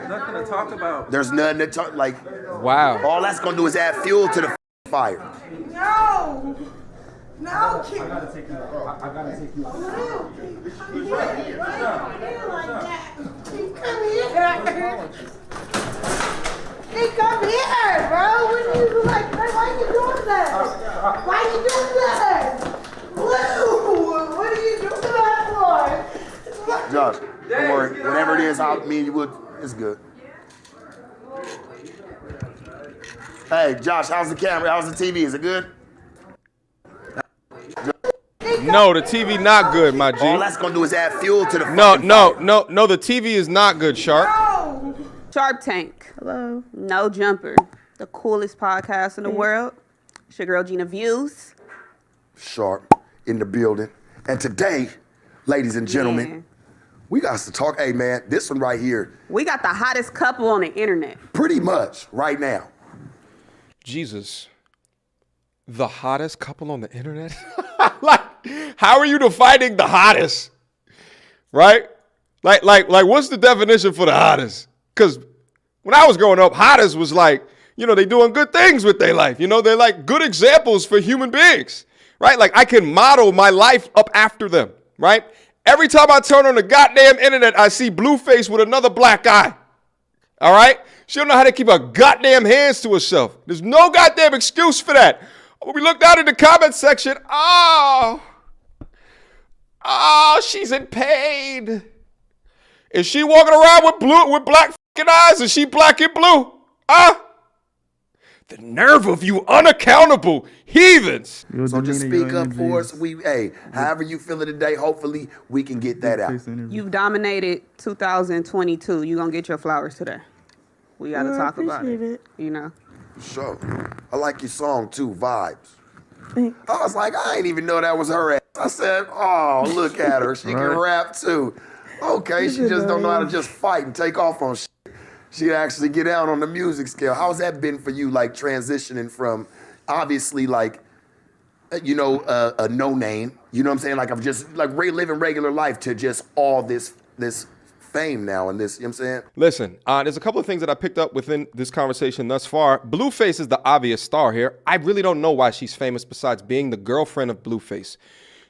nothing to talk about. There's nothing to talk, like, wow. all that's gonna do is add fuel to the fire. No! No! I gotta take you out. I gotta take you out. He come here, bro. What are you like? Why are you doing that? Why are you doing that? Blue, what are you doing that for? Josh, don't worry. Whatever it is, me and you would. It's good. Hey, Josh, how's the camera? How's the TV? Is it good? No, the TV not good, my G. All that's gonna do is add fuel to the No, fucking fire. no, the TV is not good, Sharp. No! Sharp Tank. Hello. No Jumper. The coolest podcast in the world. It's your girl Gina Views. Sharp in the building. And today, ladies and gentlemen, we got to talk. Hey, man, this one right here, We got the hottest couple on the internet. pretty much right now. Jesus. The hottest couple on the internet? Like, how are you defining the hottest? Right? Like, what's the definition for the hottest? Because when I was growing up, hottest was like, they doing good things with their life. They're like good examples for human beings, right? Like I can model my life up after them, right? Every time I turn on the goddamn internet, I see Blueface with another black guy. All right? She don't know how to keep her goddamn hands to herself. There's no goddamn excuse for that. When we look down in the comment section, oh, she's in pain. Is she walking around with black fucking eyes? Is she black and blue? The nerve of you unaccountable heathens. So just speak up for us. However you feeling today, hopefully we can get that out. You've dominated 2022. You're going to get your flowers today. We got to talk about it. Sure. I like your song too, Vibes. I was like, I ain't even know that was her ass. I said, oh, look at her. She can rap too. Okay, she just don't know how to just fight and take off on shit. She actually get out on the music scale. How's that been for you, like transitioning from obviously like, a no name, you know what I'm saying? Like I'm just like living regular life to just all this fame now and this, you know what I'm saying? Listen, there's a couple of things that I picked up within this conversation thus far. Blueface is the obvious star here. I really don't know why she's famous besides being the girlfriend of Blueface.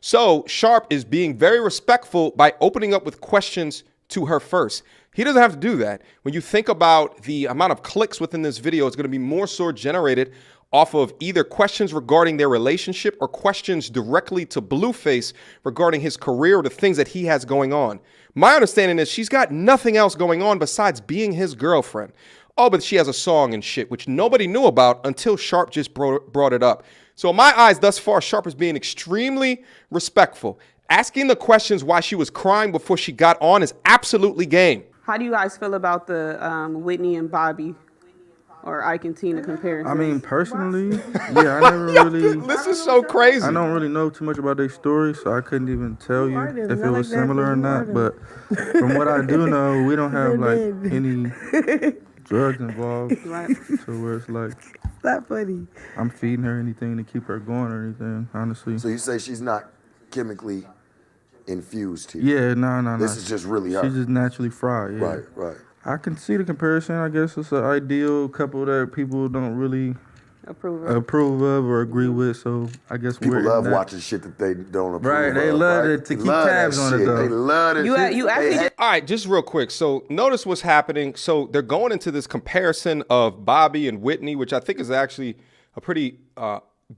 So Sharp is being very respectful by opening up with questions to her first. He doesn't have to do that. When you think about the amount of clicks within this video, it's going to be more so generated off of either questions regarding their relationship or questions directly to Blueface regarding his career or the things that he has going on. My understanding is she's got nothing else going on besides being his girlfriend. Oh, but she has a song and shit, which nobody knew about until Sharp just brought it up. So in my eyes, thus far, Sharp is being extremely respectful. Asking the questions why she was crying before she got on is absolutely game. How do you guys feel about the Whitney and Bobby or Ike and Tina comparison? I mean, personally, yeah, I never really... This is so crazy. I don't really know too much about their story, so I couldn't even tell you if it was similar or not. But from what I do know, we don't have, like, any drugs involved. Right. So where it's like... It's not funny. I'm feeding her anything to keep her going or anything, honestly. So you say she's not chemically infused here? Yeah, no. This is just really her. She's just naturally fried, yeah. Right. I can see the comparison. I guess it's an ideal couple that people don't really approve of or agree with. So I guess people love watching shit that they don't approve right, of. They love it to keep tabs on it though. They love it. All right, just real quick. So notice what's happening. So they're going into this comparison of Bobby and Whitney, which I think is actually a pretty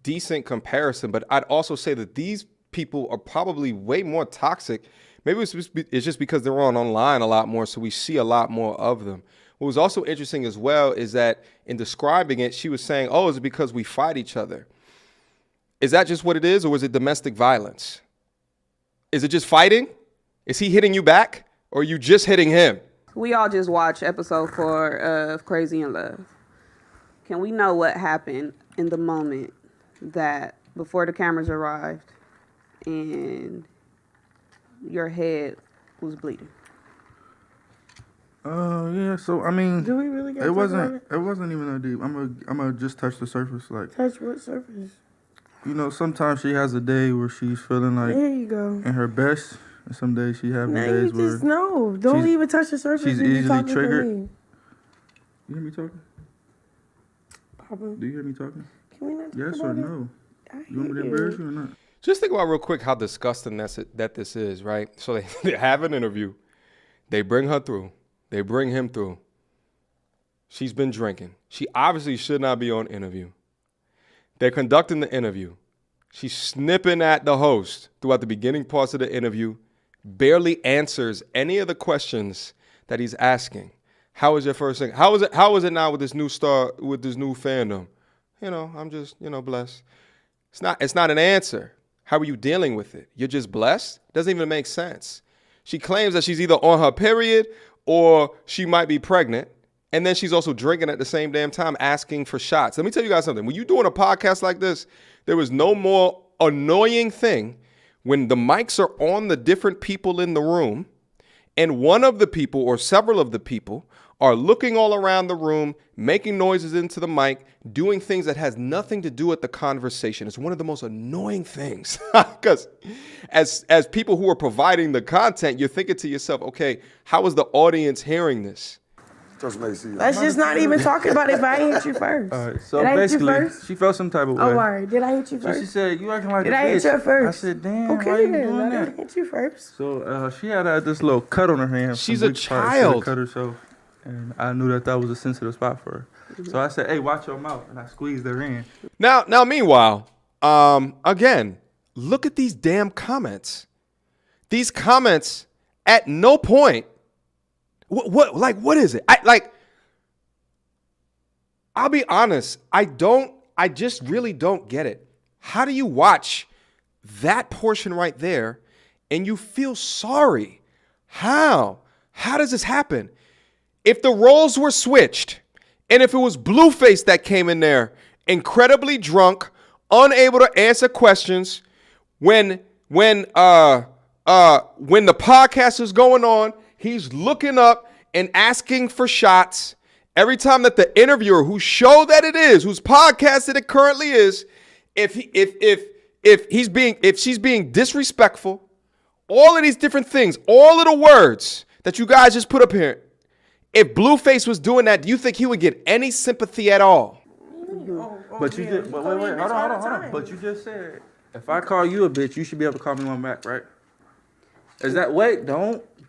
decent comparison. But I'd also say that these people are probably way more toxic. Maybe it's just because they're online a lot more, so we see a lot more of them. What was also interesting as well is that in describing it, she was saying, oh, is it because we fight each other? Is that just what it is, or is it domestic violence? Is it just fighting? Is he hitting you back, or are you just hitting him? We all just watched episode 4 of Crazy in Love. Can we know what happened in the moment that before the cameras arrived and your head was bleeding? Yeah. So I mean, Do we really got it wasn't even that deep. I'm gonna just touch the surface. Like touch what surface? Sometimes she has a day where she's feeling like There you go. in her best, and some days she having Now days you where just know. Don't even touch the surface. she's when you easily talking to triggered. me. You hear me talking? Papa, Do you hear me talking? can we not talk Yes or about it? no? I You want me to hear embarrass you or not? Just think about real quick how disgusting that this is, right? So they have an interview. They bring her through. They bring him through. She's been drinking. She obviously should not be on interview. They're conducting the interview. She's snipping at the host throughout the beginning parts of the interview, barely answers any of the questions that he's asking. How was your first thing? How is it now with this new star, with this new fandom? You know, I'm just, blessed. It's not an answer. How are you dealing with it? You're just blessed? Doesn't even make sense. She claims that she's either on her period or she might be pregnant. And then she's also drinking at the same damn time, asking for shots. Let me tell you guys something. When you're doing a podcast like this, there is no more annoying thing when the mics are on the different people in the room and one of the people or several of the people are looking all around the room, making noises into the mic, doing things that has nothing to do with the conversation. It's one of the most annoying things because as people who are providing the content, you're thinking to yourself, okay, how is the audience hearing this? Let's just not even talk about it if I ain't hit you first. All right, so Did I hit you basically, first? she felt some type of way. Oh, all right. Did I hit you So first? she said, you acting like Did a I bitch. hit you first? I said, damn, Okay, why you then. doing I that? didn't hit you first. So she had this little cut on her hand. She's some a big parts. She child. had cut herself, and I knew that was a sensitive spot for her. So I said, hey, watch your mouth, and I squeezed her in. Now, meanwhile, again, look at these damn comments. These comments at no point. What is it? I'll be honest. I just really don't get it. How do you watch that portion right there and you feel sorry? How? How does this happen? If the roles were switched and if it was Blueface that came in there, incredibly drunk, unable to answer questions, when the podcast is going on, he's looking up and asking for shots. Every time that the interviewer, whose show that it is, whose podcast that it currently is, if she's being disrespectful, all of these different things, all of the words that you guys just put up here, if Blueface was doing that, do you think he would get any sympathy at all? But you did. But wait, hold on. But you just said, if I call you a bitch, you should be able to call me one back, right? Is that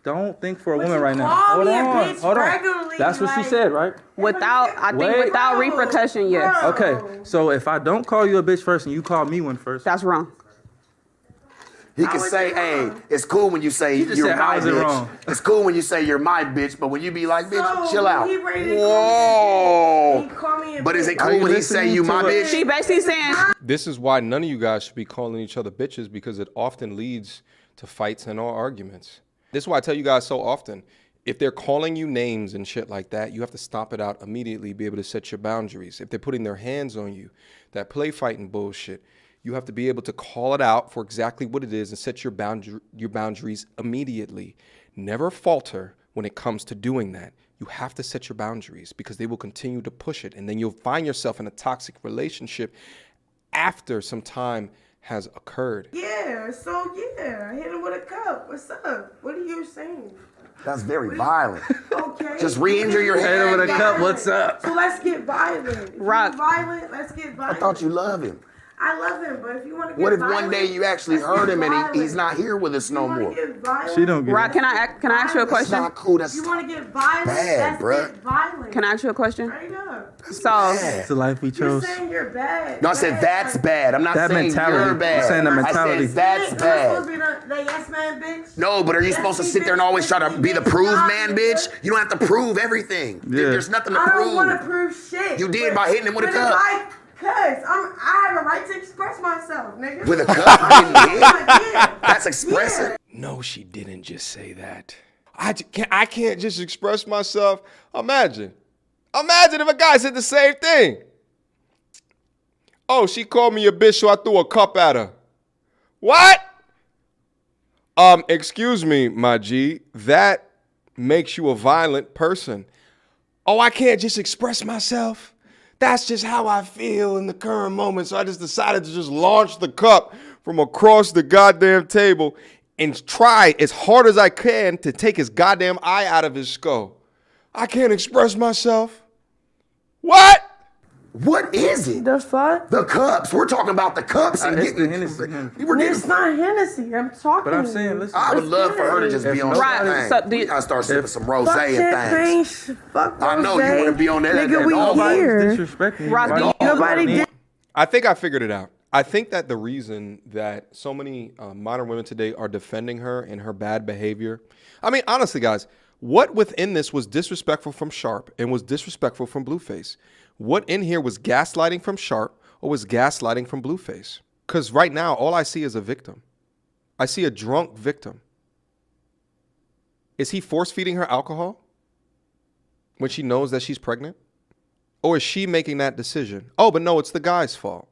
Don't think for a woman right now. Call Hold me a on. bitch Hold on. regularly, That's what she like- said, right? Without repercussion, yes. Okay. So if I don't call you a bitch first and you call me one first, That's wrong. He can say, hey, it's cool when you say just you're said, my how is it bitch. wrong? It's cool when you say you're my bitch, but when you be like, bitch, So, chill out. he ready to Whoa. He call me a But is bitch. it Are cool you when he say listening you to my it? bitch? She basically saying, This is why none of you guys should be calling each other bitches because it often leads to fights and or arguments. This is why I tell you guys so often, if they're calling you names and shit like that, you have to stomp it out immediately, be able to set your boundaries. If they're putting their hands on you, that play fighting bullshit, you have to be able to call it out for exactly what it is and set your boundaries immediately. Never falter when it comes to doing that. You have to set your boundaries because they will continue to push it. And then you'll find yourself in a toxic relationship after some time has occurred. Yeah, so yeah, I hit him with a cup. What's up? What are you saying? That's very violent. Okay. Just re-injure your hit head. her with a cup. What's up? So let's get violent. If Rock. you're violent, let's get I violent. thought you loved him. I love him, but if you want to get What if violent, one day you actually let's heard get him and violent. he's not here with us no You wanna more? get violent? She don't get Rock, it. can I ask you a That's question? not cool. That's You want to get violent? bad, let's bruh. get violent. Can I ask you a question? Straight up. So, It's the life we You're chose. saying you're bad. No, I said that's bad. I'm not That saying mentality. you're bad. I'm saying the mentality. I said that's You're bad. supposed to be the yes man, bitch. No, but are you supposed to sit there and always try to be the prove man, bitch? You don't have to prove everything. Yeah. There's nothing to I don't want to prove. prove shit. You did by hitting him with a but cup. I have a right to express myself, nigga. With a cup? I didn't hit. Yeah. That's expressive. No, she didn't just say that. I can't just express myself. Imagine if a guy said the same thing. Oh, she called me a bitch, so I threw a cup at her. What? Excuse me, my G. That makes you a violent person. Oh, I can't just express myself. That's just how I feel in the current moment. So I just decided to just launch the cup from across the goddamn table and try as hard as I can to take his goddamn eye out of his skull. I can't express myself. What? What is it? The fuck? The cups. We're talking about the cups and It's the getting. Hennessy. We're It's getting. not Hennessy. I'm talking. But I'm to saying, you. listen. I would love for her to just be on Right, that so thing. do We you- gotta start sipping some rose Fuck and champagne. things. Fuck I know you rosé. wanna be on that- Nigga, that we dog. here. Disrespecting Rock, you. Nobody did. I think I figured it out. I think that the reason that so many modern women today are defending her and her bad behavior. I mean, honestly, guys, what within this was disrespectful from Sharp and was disrespectful from Blueface? What in here was gaslighting from Sharp or was gaslighting from Blueface? Because right now, all I see is a victim. I see a drunk victim. Is he force feeding her alcohol when she knows that she's pregnant? Or is she making that decision? Oh, but no, it's the guy's fault.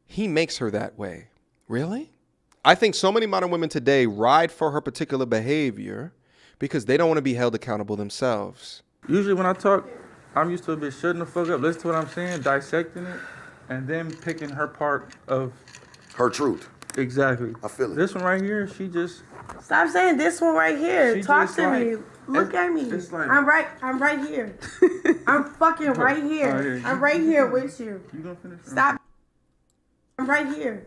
He makes her that way. Really? I think so many modern women today ride for her particular behavior because they don't want to be held accountable themselves. Usually when I talk, I'm used to a bitch shutting the fuck up, listen to what I'm saying, dissecting it, and then picking her part of Her truth. exactly. I feel it. This one right here, she just Stop saying this one right here. She Talk just to like- me. Look at me. it's like- I'm right here. I'm fucking right here. I'm right here with you. you gonna finish? Stop. I'm right here.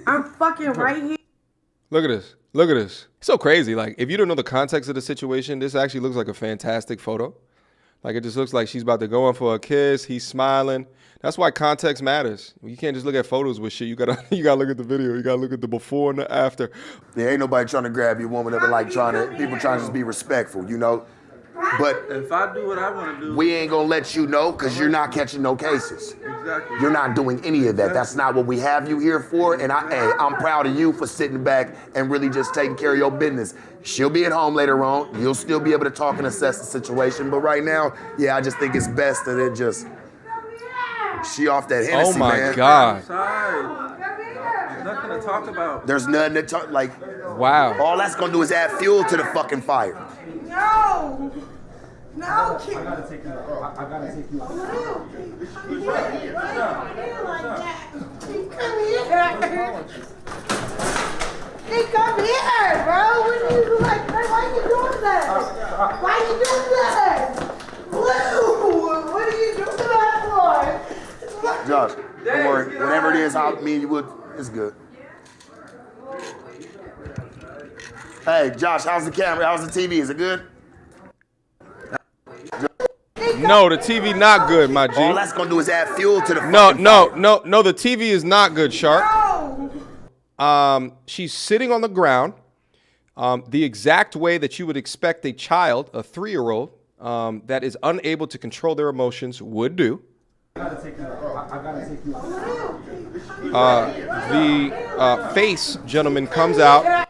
I'm fucking right here. Look at this. Look at this. It's so crazy. Like, if you don't know the context of the situation, this actually looks like a fantastic photo. Like, it just looks like she's about to go in for a kiss. He's smiling. That's why context matters. You can't just look at photos with shit. You gotta look at the video. You gotta look at the before and the after. There ain't nobody trying to grab your woman up and like people trying to just be respectful, you know? But If I do what I want to do, we ain't gonna let you know because you're not catching no cases. exactly. You're not doing any of that. That's not what we have you here for. And I'm proud of you for sitting back and really just taking care of your business. She'll be at home later on. You'll still be able to talk and assess the situation. But right now, yeah, I just think it's best that it just, she off that Hennessy, Oh my man. God. Sorry. There's nothing to talk about. There's nothing to talk, like, Wow. all that's gonna do is add fuel to the fucking fire. No. No, keep. I gotta take you. I gotta take you. Come here like that. Come here. Hey, come here, bro. What are you like? Why are you doing that? Why are you doing that? Blue, what are you doing that for? Josh, don't worry. Whatever it is, me and you would, it's good. Hey, Josh, how's the camera? How's the TV? Is it good? No, the TV not good, my G. All that's gonna do is add fuel to the No, fucking no, fire. no, the TV is not good, Sharp. No. She's sitting on the ground, the exact way that you would expect a child, a 3-year-old, that is unable to control their emotions would do. I gotta take you. I gotta take you. The face gentleman comes out.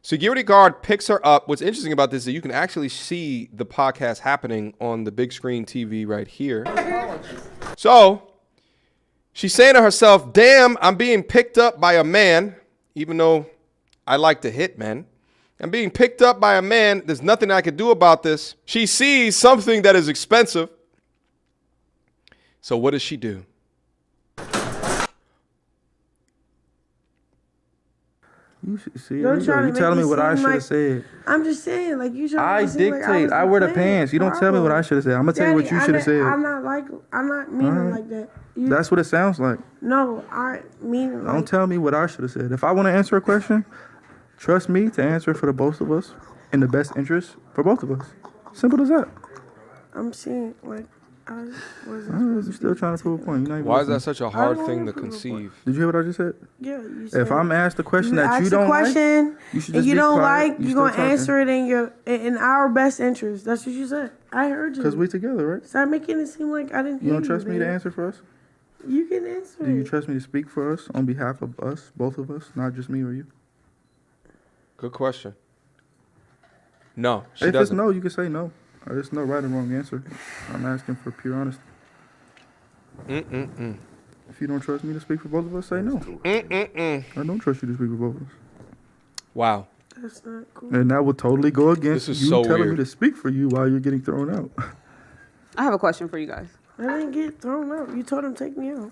Security guard picks her up. What's interesting about this is that you can actually see the podcast happening on the big screen TV right here. So she's saying to herself, damn, I'm being picked up by a man, even though I like to hit men. I'm being picked up by a man. There's nothing I can do about this. She sees something that is expensive. So what does she do? You should see. Don't You try to telling make me it what I seem should have like- said. I'm just saying, like you trying I to make it seem like dictate. was I wear the playing. pants. You don't tell me what I should have said. I'm gonna tell you what you Daddy, should have said. I'm not meaning like that. You, That's what it sounds like. no, I mean like. Don't tell me what I should have said. If I want to answer a question, trust me to answer for the both of us in the best interest for both of us. Simple as that. I'm saying like I was. I'm still trying to prove a point. You're not even Why is that listening. such a hard don't thing wanna to prove a conceive? Did you hear what I just said? Yeah, you said. If I'm asked a question that you ask don't a question like, you should and just you be don't quiet. like, You you still gonna talking. answer it in our best interest. That's what you said. I heard you. Because we together, right? Stop making it seem like I didn't hear You don't trust me to baby. answer for us? You can answer. Do you it. trust me to speak for us on behalf of us, both of us, not just me or you? Good question. No, she If it's doesn't. no, you can say no. There's no right or wrong answer. I'm asking for pure honesty. If you don't trust me to speak for both of us, say no. I don't trust you to speak for both of us. Wow. That's not cool. And that would totally go against This is you so telling weird. me to speak for you while you're getting thrown out. I have a question for you guys. I didn't get thrown out. You told him take me out.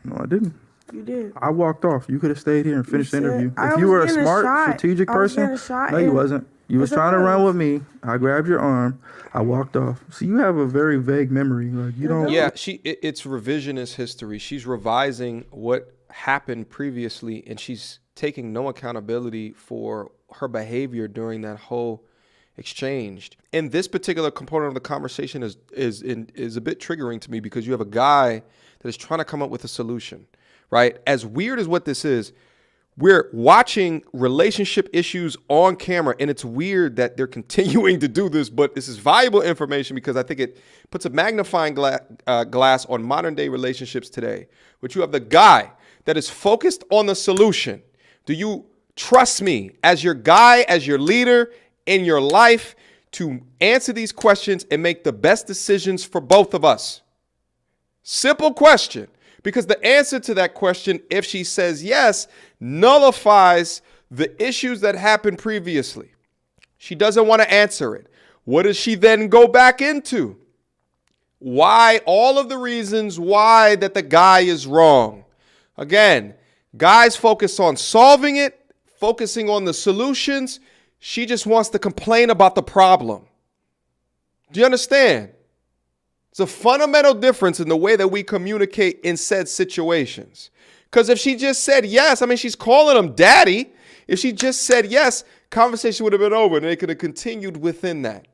No, I didn't. You did. I walked off. You could have stayed here and finished the said- interview. I If you was were a getting a smart, shot. strategic I was person, getting a shot no, you and- wasn't. You was Yes, it trying to run was. with me. I grabbed your arm. I walked off. So you have a very vague memory. Like you don't. Yeah, it's revisionist history. She's revising what happened previously, and she's taking no accountability for her behavior during that whole exchange. And this particular component of the conversation is a bit triggering to me because you have a guy that is trying to come up with a solution, right? As weird as what this is, we're watching relationship issues on camera, and it's weird that they're continuing to do this, but this is valuable information because I think it puts a magnifying glass on modern day relationships today. But you have the guy that is focused on the solution. Do you trust me as your guy, as your leader in your life to answer these questions and make the best decisions for both of us? Simple question. Because the answer to that question, if she says yes, nullifies the issues that happened previously. She doesn't want to answer it. What does she then go back into? Why? All of the reasons why that the guy is wrong. Again, guys focus on solving it, focusing on the solutions. She just wants to complain about the problem. Do you understand? It's a fundamental difference in the way that we communicate in said situations. Because if she just said yes, I mean, she's calling him daddy. If she just said yes, conversation would have been over and they could have continued within that.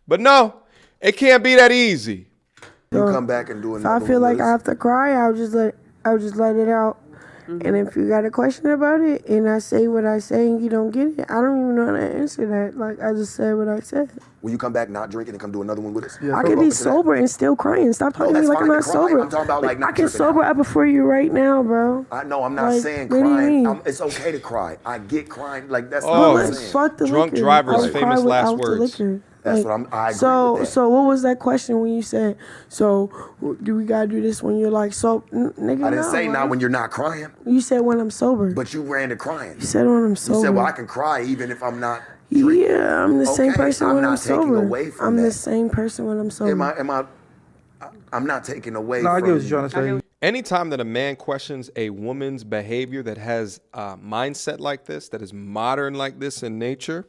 But no, it can't be that easy. You come back and do If another I feel one like with I us? have to cry, I'll just let it out. And if you got a question about it and I say what I say and you don't get it, I don't even know how to answer that. Like, I just said what I said. Will you come back not drinking and come do another one with us? I can be sober and still crying. Stop talking to me that's like I'm fine not to cry. sober. I'm talking about, like, not I can tripping sober out. up before you right now, bro. I know, I'm not Like, saying what do you crying. mean? It's okay to cry. I get crying. Like, that's Oh, not what I'm Like, saying. fuck the Drunk liquor. driver's I would cry famous last without the words. liquor. That's Like, what I agree so, with that. So what was that question when you said, so do we gotta do this when you're like, so, nigga, I didn't no, say bro. not when you're not crying, You said when I'm sober. but you ran to crying. You said when I'm sober. You said, well, I can cry even if I'm not drinking. Yeah, I'm the same Okay, person I'm when I'm not taking sober. away from I'm that. the same person when I'm sober. I'm not taking away No, I from get what you're trying to say. Anytime that a man questions a woman's behavior that has a mindset like this, that is modern like this in nature,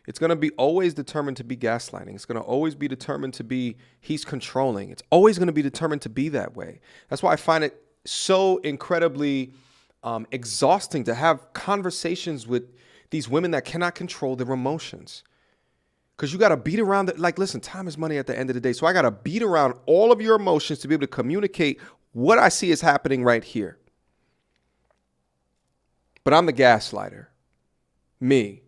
it's going to be always determined to be gaslighting. It's going to always be determined to be he's controlling. It's always going to be determined to be that way. That's why I find it so incredibly exhausting to have conversations with these women that cannot control their emotions. Because you got to beat around it. Like, listen, time is money at the end of the day. So I got to beat around all of your emotions to be able to communicate what I see is happening right here. But I'm the gaslighter. Me.